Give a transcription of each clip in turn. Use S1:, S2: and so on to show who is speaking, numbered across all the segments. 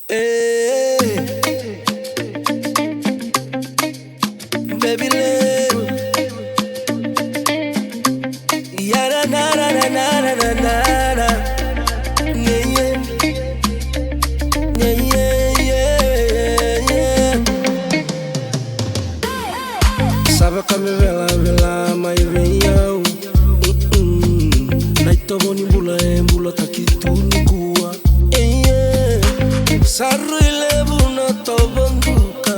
S1: Hey, baby, love. Ya na na na na na na na na. Yeah, yeah. Yeah, yeah, yeah, yeah. Sabe que me vela, vela, mas vem eu. Naito boni bula embula takitu nikua. Sarro ilebu na tobonduka.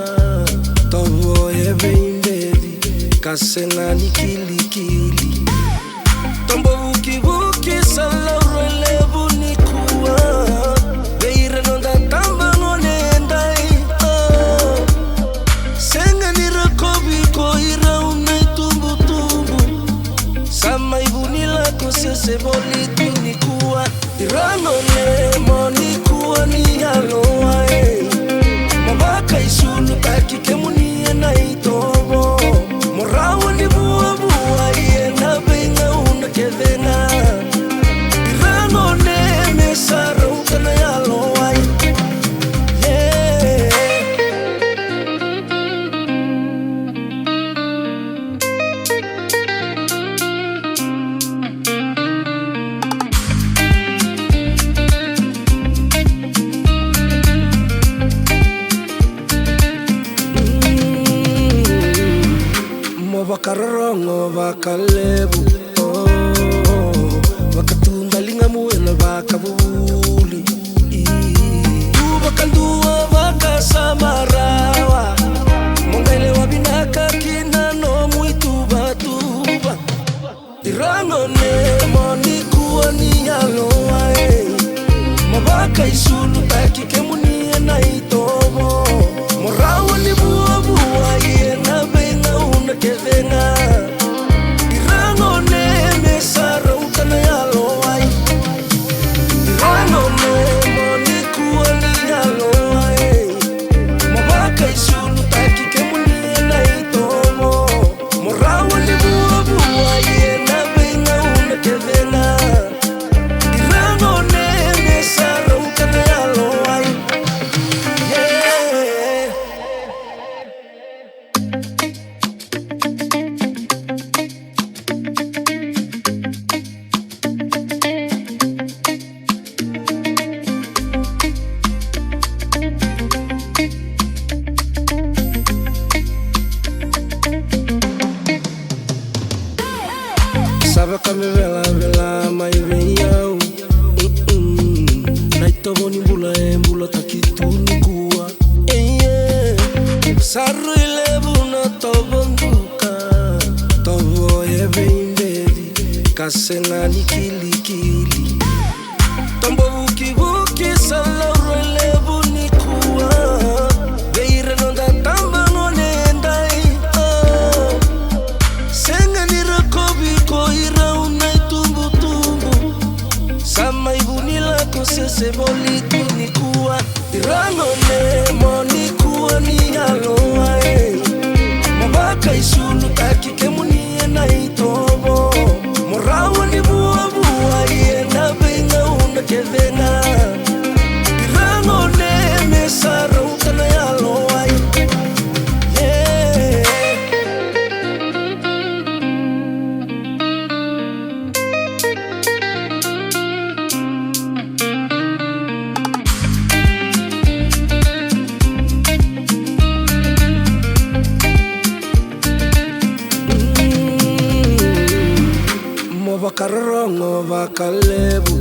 S1: Tobo bem baby. Kasena ni kili kili. Tombo buki buki salaro ilebu nikua. Beira nonda tamba nonendai. Senga ni rakobi ko ira unai tumbu tumbu. Sama ibunila ko sese bolitu nikua. Irano ne monikuwa ni aloa Mabaka isunu taki kemuni na itobo Morawa ni bua bua na benga una kevena Irano ne mesara ukana ya aloa Yeah Bakarongo bakalebu bakatungalinga muela bakabuli bakandua bakasamarawa mongele wabinaka kina no muituba tuba Irano ne monikuwa ni aloa mabaka isulu taki kemuni na itobo morawa ni bua bua na benga una kevena Irano ne mesara ukana ya loa Irano ne monikuwa ni aloa mabaka isulu taki kemuni na itobo morawa ni bua bua na benga una kevena Irano ne mesara ukana ya loa Yeah Sabe que me vela, vela, mas vem eu Naito boni bula embula takitu nikua Sarro ilebu na tobonduka Tobo bem baby Kasena ni kili kili Tombo buki buki salaro ilebu nikua Beira nonda tamba nonendai Senga ni rakobi ko ira unai tumbu tumbu Sama ibunila ko sese bolitu nikua Irano ne monikuwa ni aloa Mabaka isunu taki kemuni na itobo Morawa ni bua bua na benga una kevena Irano ne mesara ukana ya aloa Yeah Bakarongo bakalebu